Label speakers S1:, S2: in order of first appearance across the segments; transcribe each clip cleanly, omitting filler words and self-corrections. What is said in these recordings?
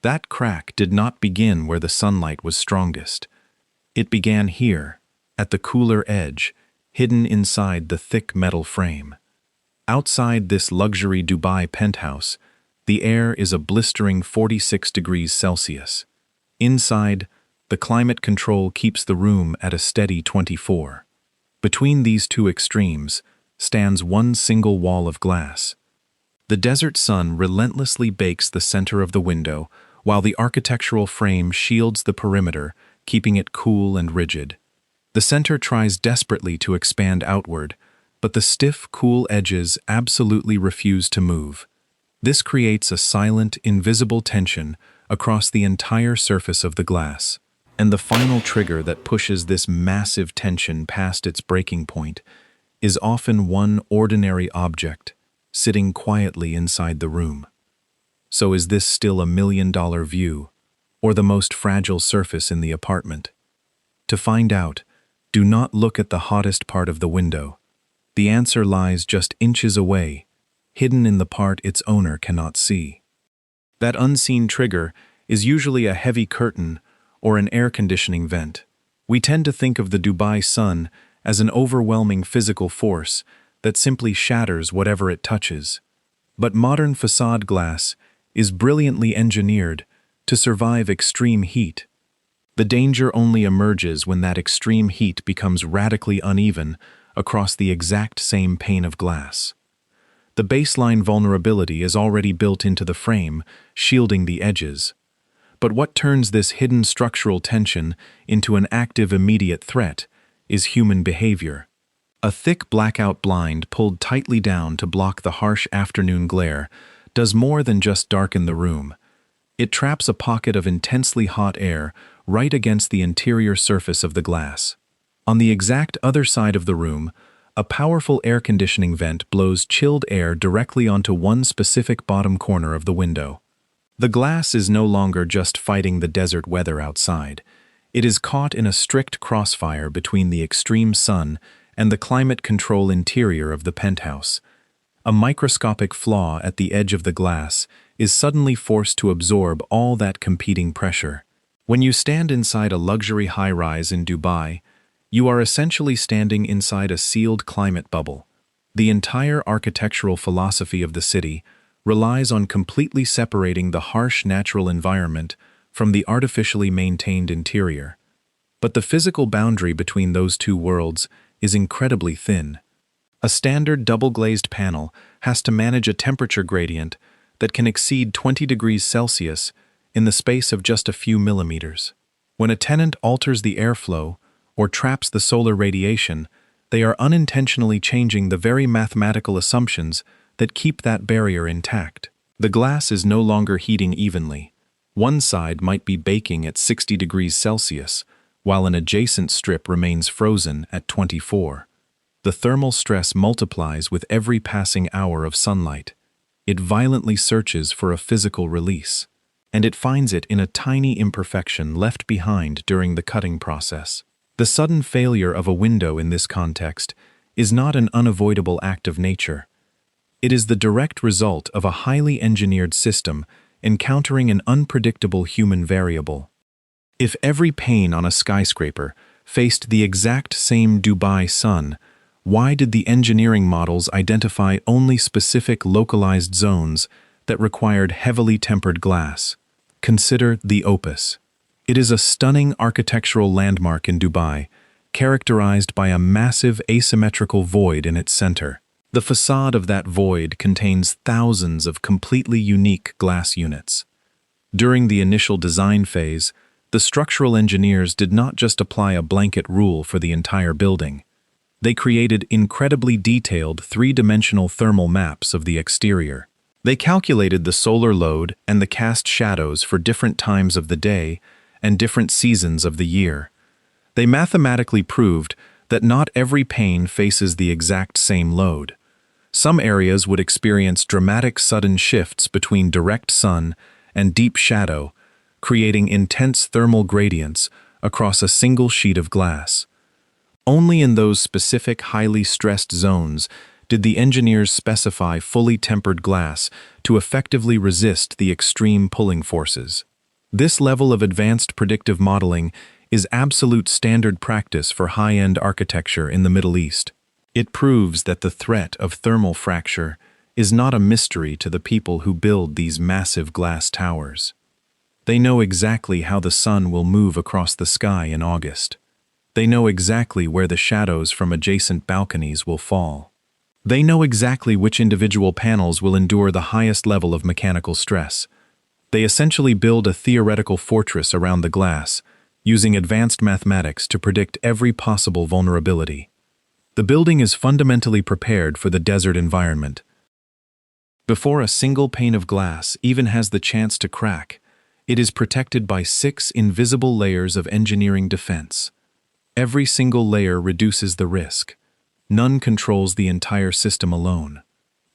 S1: That crack did not begin where the sunlight was strongest. It began here, at the cooler edge, hidden inside the thick metal frame. Outside this luxury Dubai penthouse, the air is a blistering 46 degrees Celsius. Inside, the climate control keeps the room at a steady 24. Between these two extremes stands one single wall of glass. The desert sun relentlessly bakes the center of the window, while the architectural frame shields the perimeter, keeping it cool and rigid. The center tries desperately to expand outward, but the stiff, cool edges absolutely refuse to move. This creates a silent, invisible tension across the entire surface of the glass. And the final trigger that pushes this massive tension past its breaking point is often one ordinary object sitting quietly inside the room. So is this still $1 million view, or the most fragile surface in the apartment? To find out, do not look at the hottest part of the window. The answer lies just inches away, hidden in the part its owner cannot see. That unseen trigger is usually a heavy curtain or an air conditioning vent. We tend to think of the Dubai sun as an overwhelming physical force that simply shatters whatever it touches. But modern facade glass is brilliantly engineered to survive extreme heat. The danger only emerges when that extreme heat becomes radically uneven across the exact same pane of glass. The baseline vulnerability is already built into the frame, shielding the edges. But what turns this hidden structural tension into an active immediate threat is human behavior. A thick blackout blind pulled tightly down to block the harsh afternoon glare does more than just darken the room. It traps a pocket of intensely hot air right against the interior surface of the glass. On the exact other side of the room, a powerful air conditioning vent blows chilled air directly onto one specific bottom corner of the window. The glass is no longer just fighting the desert weather outside. It is caught in a strict crossfire between the extreme sun and the climate control interior of the penthouse. A microscopic flaw at the edge of the glass is suddenly forced to absorb all that competing pressure. When you stand inside a luxury high-rise in Dubai, you are essentially standing inside a sealed climate bubble. The entire architectural philosophy of the city relies on completely separating the harsh natural environment from the artificially maintained interior. But the physical boundary between those two worlds is incredibly thin. A standard double-glazed panel has to manage a temperature gradient that can exceed 20 degrees Celsius in the space of just a few millimeters. When a tenant alters the airflow or traps the solar radiation, they are unintentionally changing the very mathematical assumptions that keep that barrier intact. The glass is no longer heating evenly. One side might be baking at 60 degrees Celsius, while an adjacent strip remains frozen at 24. The thermal stress multiplies with every passing hour of sunlight. It violently searches for a physical release, and it finds it in a tiny imperfection left behind during the cutting process. The sudden failure of a window in this context is not an unavoidable act of nature. It is the direct result of a highly engineered system encountering an unpredictable human variable. If every pane on a skyscraper faced the exact same Dubai sun, why did the engineering models identify only specific localized zones that required heavily tempered glass? Consider the Opus. It is a stunning architectural landmark in Dubai, characterized by a massive asymmetrical void in its center. The facade of that void contains thousands of completely unique glass units. During the initial design phase, the structural engineers did not just apply a blanket rule for the entire building. They created incredibly detailed three-dimensional thermal maps of the exterior. They calculated the solar load and the cast shadows for different times of the day and different seasons of the year. They mathematically proved that not every pane faces the exact same load. Some areas would experience dramatic sudden shifts between direct sun and deep shadow, creating intense thermal gradients across a single sheet of glass. Only in those specific highly stressed zones did the engineers specify fully tempered glass to effectively resist the extreme pulling forces. This level of advanced predictive modeling is absolute standard practice for high-end architecture in the Middle East. It proves that the threat of thermal fracture is not a mystery to the people who build these massive glass towers. They know exactly how the sun will move across the sky in August. They know exactly where the shadows from adjacent balconies will fall. They know exactly which individual panels will endure the highest level of mechanical stress. They essentially build a theoretical fortress around the glass, using advanced mathematics to predict every possible vulnerability. The building is fundamentally prepared for the desert environment. Before a single pane of glass even has the chance to crack, it is protected by 6 invisible layers of engineering defense. Every single layer reduces the risk. None controls the entire system alone.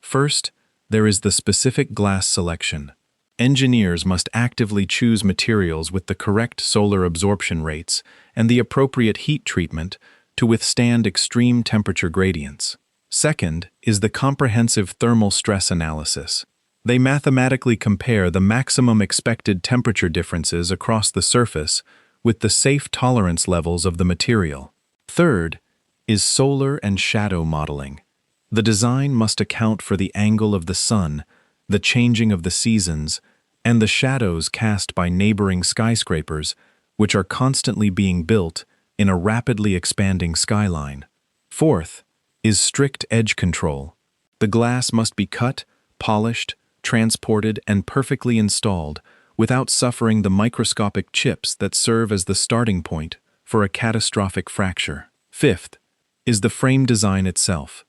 S1: First, there is the specific glass selection. Engineers must actively choose materials with the correct solar absorption rates and the appropriate heat treatment to withstand extreme temperature gradients. Second is the comprehensive thermal stress analysis. They mathematically compare the maximum expected temperature differences across the surface with the safe tolerance levels of the material. Third is solar and shadow modeling. The design must account for the angle of the sun, the changing of the seasons, and the shadows cast by neighboring skyscrapers, which are constantly being built in a rapidly expanding skyline. Fourth is strict edge control. The glass must be cut, polished, transported, and perfectly installed without suffering the microscopic chips that serve as the starting point for a catastrophic fracture. Fifth is the frame design itself.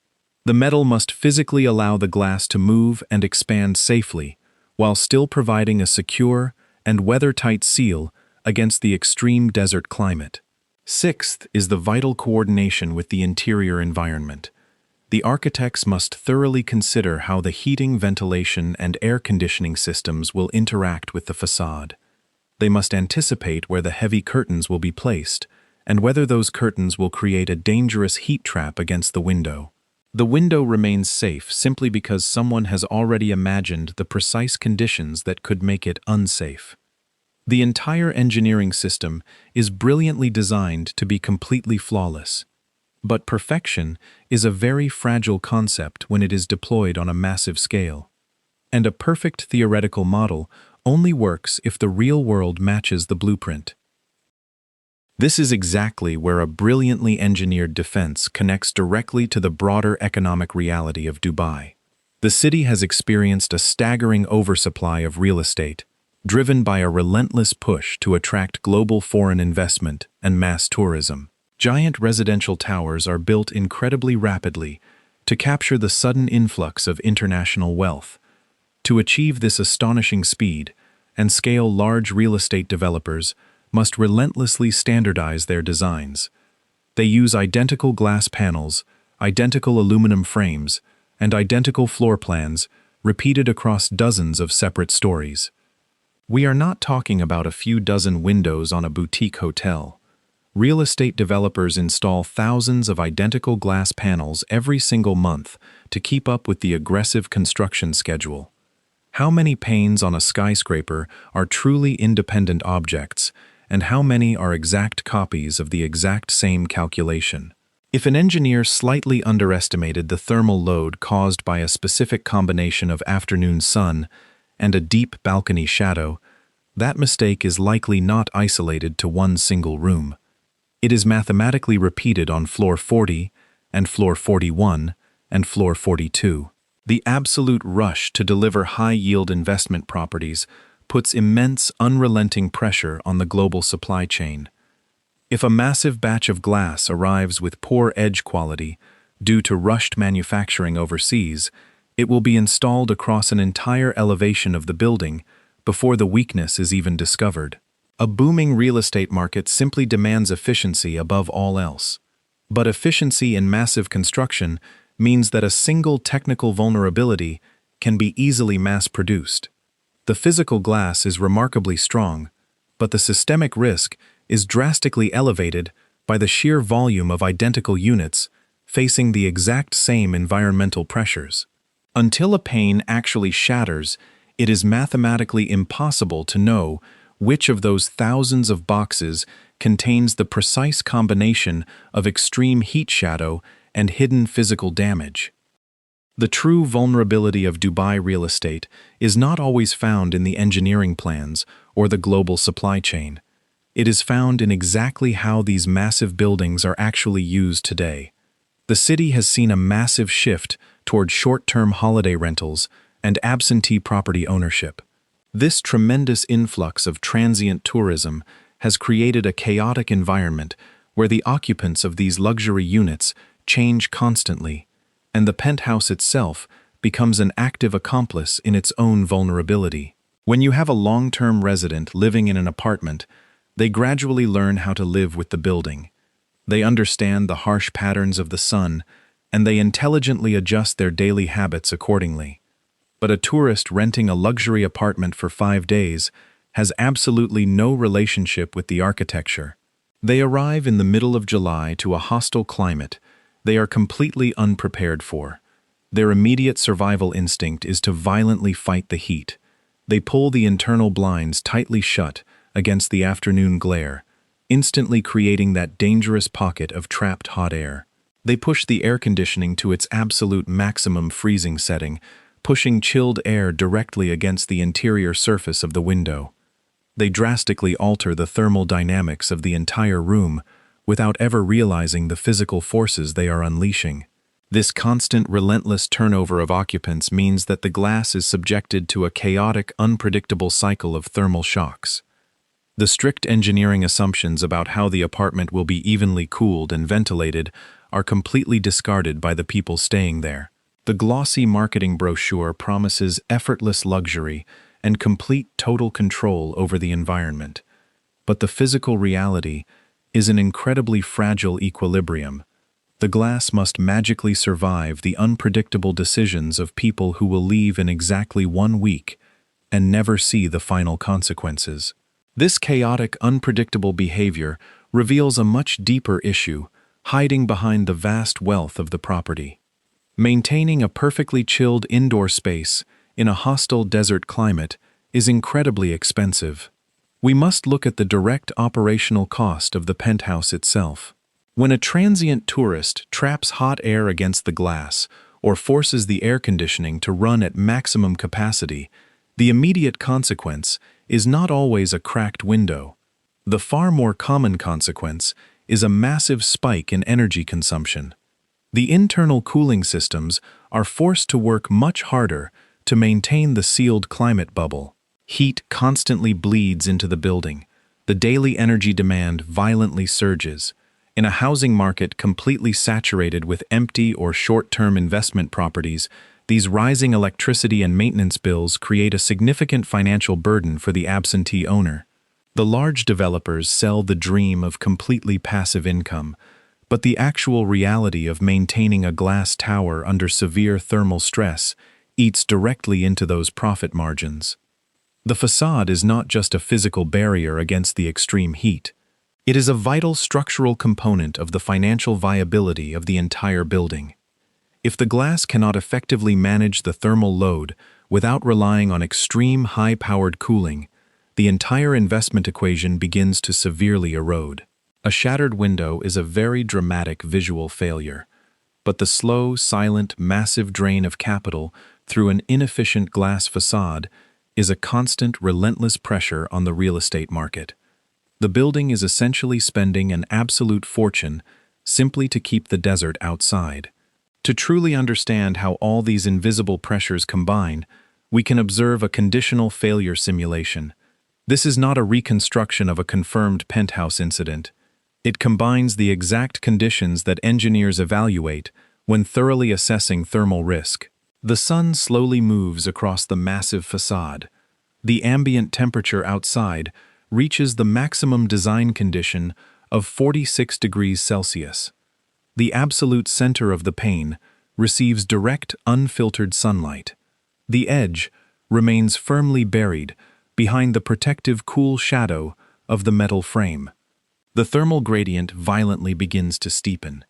S1: The metal must physically allow the glass to move and expand safely, while still providing a secure and weather-tight seal against the extreme desert climate. Sixth is the vital coordination with the interior environment. The architects must thoroughly consider how the heating, ventilation, and air conditioning systems will interact with the facade. They must anticipate where the heavy curtains will be placed, and whether those curtains will create a dangerous heat trap against the window. The window remains safe simply because someone has already imagined the precise conditions that could make it unsafe. The entire engineering system is brilliantly designed to be completely flawless. But perfection is a very fragile concept when it is deployed on a massive scale. And a perfect theoretical model only works if the real world matches the blueprint. This is exactly where a brilliantly engineered defense connects directly to the broader economic reality of Dubai. The city has experienced a staggering oversupply of real estate, driven by a relentless push to attract global foreign investment and mass tourism. Giant residential towers are built incredibly rapidly to capture the sudden influx of international wealth. To achieve this astonishing speed and scale, large real estate developers must relentlessly standardize their designs. They use identical glass panels, identical aluminum frames, and identical floor plans repeated across dozens of separate stories. We are not talking about a few dozen windows on a boutique hotel. Real estate developers install thousands of identical glass panels every single month to keep up with the aggressive construction schedule. How many panes on a skyscraper are truly independent objects, and how many are exact copies of the exact same calculation? If an engineer slightly underestimated the thermal load caused by a specific combination of afternoon sun and a deep balcony shadow, that mistake is likely not isolated to one single room. It is mathematically repeated on floor 40 and floor 41 and floor 42. The absolute rush to deliver high-yield investment properties puts immense, unrelenting pressure on the global supply chain. If a massive batch of glass arrives with poor edge quality due to rushed manufacturing overseas, it will be installed across an entire elevation of the building before the weakness is even discovered. A booming real estate market simply demands efficiency above all else. But efficiency in massive construction means that a single technical vulnerability can be easily mass-produced. The physical glass is remarkably strong, but the systemic risk is drastically elevated by the sheer volume of identical units facing the exact same environmental pressures. Until a pane actually shatters, it is mathematically impossible to know Which of those thousands of boxes contains the precise combination of extreme heat shadow and hidden physical damage? The true vulnerability of Dubai real estate is not always found in the engineering plans or the global supply chain. It is found in exactly how these massive buildings are actually used today. The city has seen a massive shift toward short-term holiday rentals and absentee property ownership. This tremendous influx of transient tourism has created a chaotic environment where the occupants of these luxury units change constantly, and the penthouse itself becomes an active accomplice in its own vulnerability. When you have a long-term resident living in an apartment, they gradually learn how to live with the building. They understand the harsh patterns of the sun, and they intelligently adjust their daily habits accordingly. But a tourist renting a luxury apartment for 5 days has absolutely no relationship with the architecture. They arrive in the middle of July to a hostile climate they are completely unprepared for. Their immediate survival instinct is to violently fight the heat. They pull the internal blinds tightly shut against the afternoon glare, instantly creating that dangerous pocket of trapped hot air. They push the air conditioning to its absolute maximum freezing setting, pushing chilled air directly against the interior surface of the window. They drastically alter the thermal dynamics of the entire room without ever realizing the physical forces they are unleashing. This constant, relentless turnover of occupants means that the glass is subjected to a chaotic, unpredictable cycle of thermal shocks. The strict engineering assumptions about how the apartment will be evenly cooled and ventilated are completely discarded by the people staying there. The glossy marketing brochure promises effortless luxury and complete total control over the environment. But the physical reality is an incredibly fragile equilibrium. The glass must magically survive the unpredictable decisions of people who will leave in exactly 1 week and never see the final consequences. This chaotic, unpredictable behavior reveals a much deeper issue, hiding behind the vast wealth of the property. Maintaining a perfectly chilled indoor space in a hostile desert climate is incredibly expensive. We must look at the direct operational cost of the penthouse itself. When a transient tourist traps hot air against the glass or forces the air conditioning to run at maximum capacity, the immediate consequence is not always a cracked window. The far more common consequence is a massive spike in energy consumption. The internal cooling systems are forced to work much harder to maintain the sealed climate bubble. Heat constantly bleeds into the building. The daily energy demand violently surges. In a housing market completely saturated with empty or short-term investment properties, these rising electricity and maintenance bills create a significant financial burden for the absentee owner. The large developers sell the dream of completely passive income, but the actual reality of maintaining a glass tower under severe thermal stress eats directly into those profit margins. The facade is not just a physical barrier against the extreme heat. It is a vital structural component of the financial viability of the entire building. If the glass cannot effectively manage the thermal load without relying on extreme high-powered cooling, the entire investment equation begins to severely erode. A shattered window is a very dramatic visual failure, but the slow, silent, massive drain of capital through an inefficient glass facade is a constant, relentless pressure on the real estate market. The building is essentially spending an absolute fortune simply to keep the desert outside. To truly understand how all these invisible pressures combine, we can observe a conditional failure simulation. This is not a reconstruction of a confirmed penthouse incident. It combines the exact conditions that engineers evaluate when thoroughly assessing thermal risk. The sun slowly moves across the massive facade. The ambient temperature outside reaches the maximum design condition of 46 degrees Celsius. The absolute center of the pane receives direct, unfiltered sunlight. The edge remains firmly buried behind the protective cool shadow of the metal frame. The thermal gradient violently begins to steepen.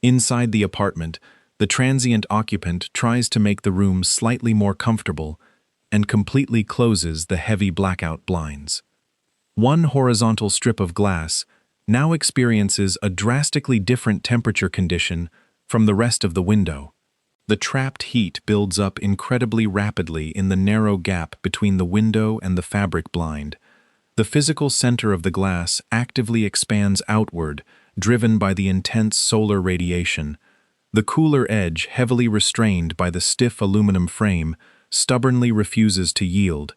S1: Inside the apartment, the transient occupant tries to make the room slightly more comfortable and completely closes the heavy blackout blinds. One horizontal strip of glass now experiences a drastically different temperature condition from the rest of the window. The trapped heat builds up incredibly rapidly in the narrow gap between the window and the fabric blind. The physical center of the glass actively expands outward, driven by the intense solar radiation. The cooler edge, heavily restrained by the stiff aluminum frame, stubbornly refuses to yield.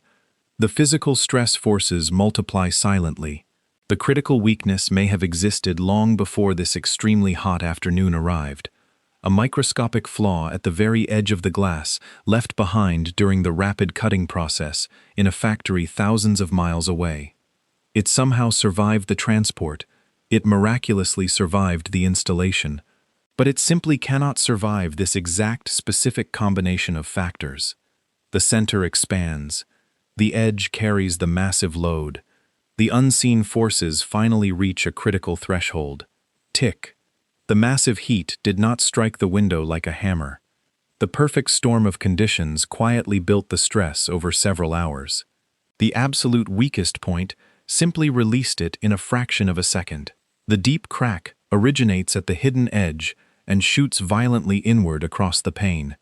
S1: The physical stress forces multiply silently. The critical weakness may have existed long before this extremely hot afternoon arrived. A microscopic flaw at the very edge of the glass, left behind during the rapid cutting process in a factory thousands of miles away. It somehow survived the transport. It miraculously survived the installation. But it simply cannot survive this exact specific combination of factors. The center expands. The edge carries the massive load. The unseen forces finally reach a critical threshold. Tick. The massive heat did not strike the window like a hammer. The perfect storm of conditions quietly built the stress over several hours. The absolute weakest point simply released it in a fraction of a second. The deep crack originates at the hidden edge and shoots violently inward across the pane.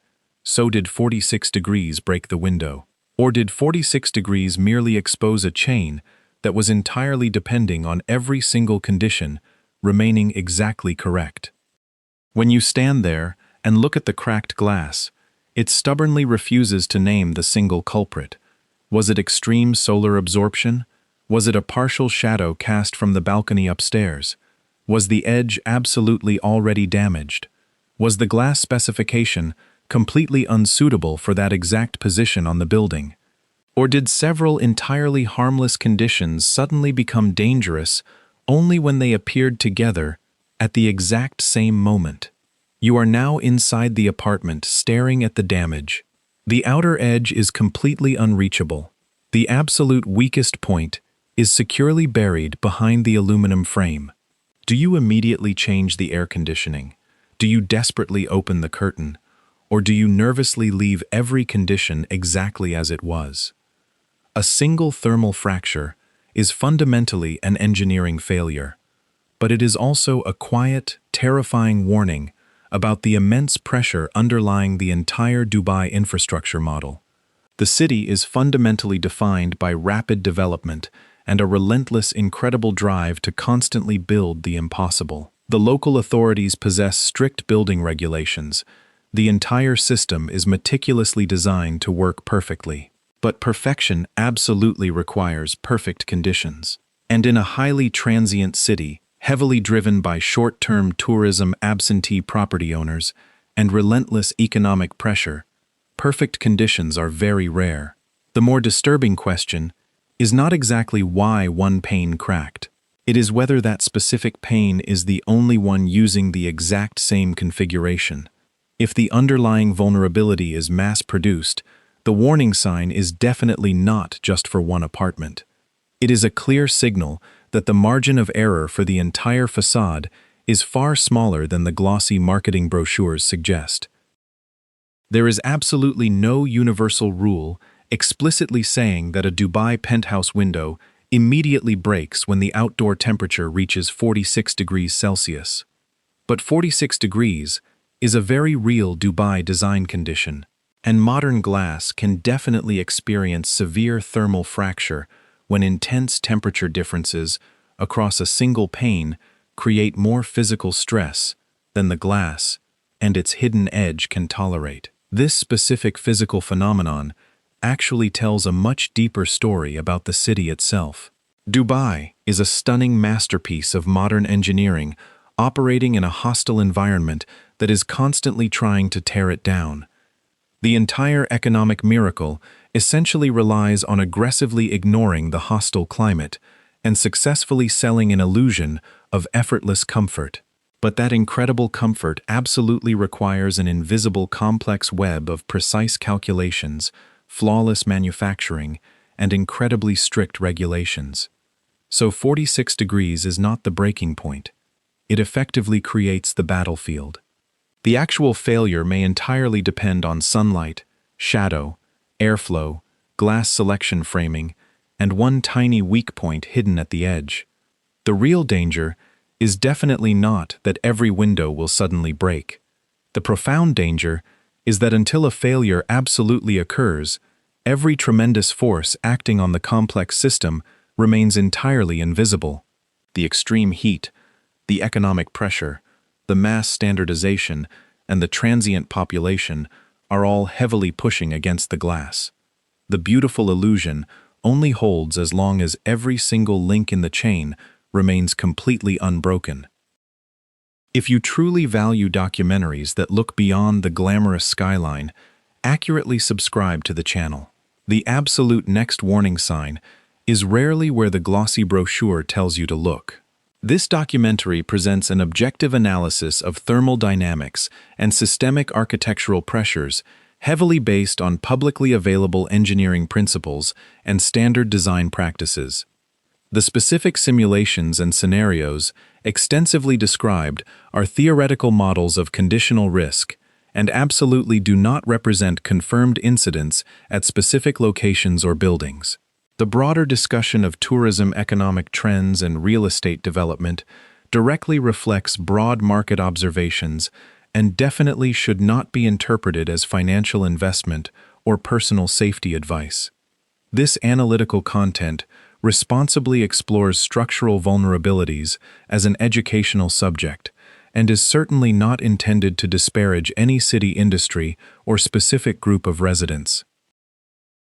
S1: So did 46 degrees break the window. Or did 46 degrees merely expose a chain that was entirely depending on every single condition remaining exactly correct? When you stand there and look at the cracked glass, it stubbornly refuses to name the single culprit. Was it extreme solar absorption? Was it a partial shadow cast from the balcony upstairs? Was the edge absolutely already damaged? Was the glass specification completely unsuitable for that exact position on the building? Or did several entirely harmless conditions suddenly become dangerous only when they appeared together at the exact same moment? You are now inside the apartment, staring at the damage. The outer edge is completely unreachable. The absolute weakest point is securely buried behind the aluminum frame. Do you immediately change the air conditioning? Do you desperately open the curtain? Or do you nervously leave every condition exactly as it was? A single thermal fracture is fundamentally an engineering failure, but it is also a quiet, terrifying warning about the immense pressure underlying the entire Dubai infrastructure model. The city is fundamentally defined by rapid development and a relentless, incredible drive to constantly build the impossible. The local authorities possess strict building regulations. The entire system is meticulously designed to work perfectly. But perfection absolutely requires perfect conditions. And in a highly transient city, heavily driven by short-term tourism, absentee property owners, and relentless economic pressure, perfect conditions are very rare. The more disturbing question is not exactly why one pane cracked. It is whether that specific pane is the only one using the exact same configuration. If the underlying vulnerability is mass-produced, the warning sign is definitely not just for one apartment. It is a clear signal that the margin of error for the entire facade is far smaller than the glossy marketing brochures suggest. There is absolutely no universal rule explicitly saying that a Dubai penthouse window immediately breaks when the outdoor temperature reaches 46 degrees Celsius. But 46 degrees is a very real Dubai design condition, and modern glass can definitely experience severe thermal fracture when intense temperature differences across a single pane create more physical stress than the glass and its hidden edge can tolerate. This specific physical phenomenon actually tells a much deeper story about the city itself. Dubai is a stunning masterpiece of modern engineering operating in a hostile environment that is constantly trying to tear it down. The entire economic miracle essentially relies on aggressively ignoring the hostile climate and successfully selling an illusion of effortless comfort. But that incredible comfort absolutely requires an invisible complex web of precise calculations, flawless manufacturing, and incredibly strict regulations. So 46 degrees is not the breaking point. It effectively creates the battlefield. The actual failure may entirely depend on sunlight, shadow, airflow, glass selection framing, and one tiny weak point hidden at the edge. The real danger is definitely not that every window will suddenly break. The profound danger is that until a failure absolutely occurs, every tremendous force acting on the complex system remains entirely invisible. The extreme heat, the economic pressure, the mass standardization, and the transient population are all heavily pushing against the glass. The beautiful illusion only holds as long as every single link in the chain remains completely unbroken. If you truly value documentaries that look beyond the glamorous skyline, accurately subscribe to the channel. The absolute next warning sign is rarely where the glossy brochure tells you to look. This documentary presents an objective analysis of thermal dynamics and systemic architectural pressures, heavily based on publicly available engineering principles and standard design practices. The specific simulations and scenarios extensively described are theoretical models of conditional risk and absolutely do not represent confirmed incidents at specific locations or buildings. The broader discussion of tourism economic trends and real estate development directly reflects broad market observations and definitely should not be interpreted as financial investment or personal safety advice. This analytical content responsibly explores structural vulnerabilities as an educational subject and is certainly not intended to disparage any city industry or specific group of residents.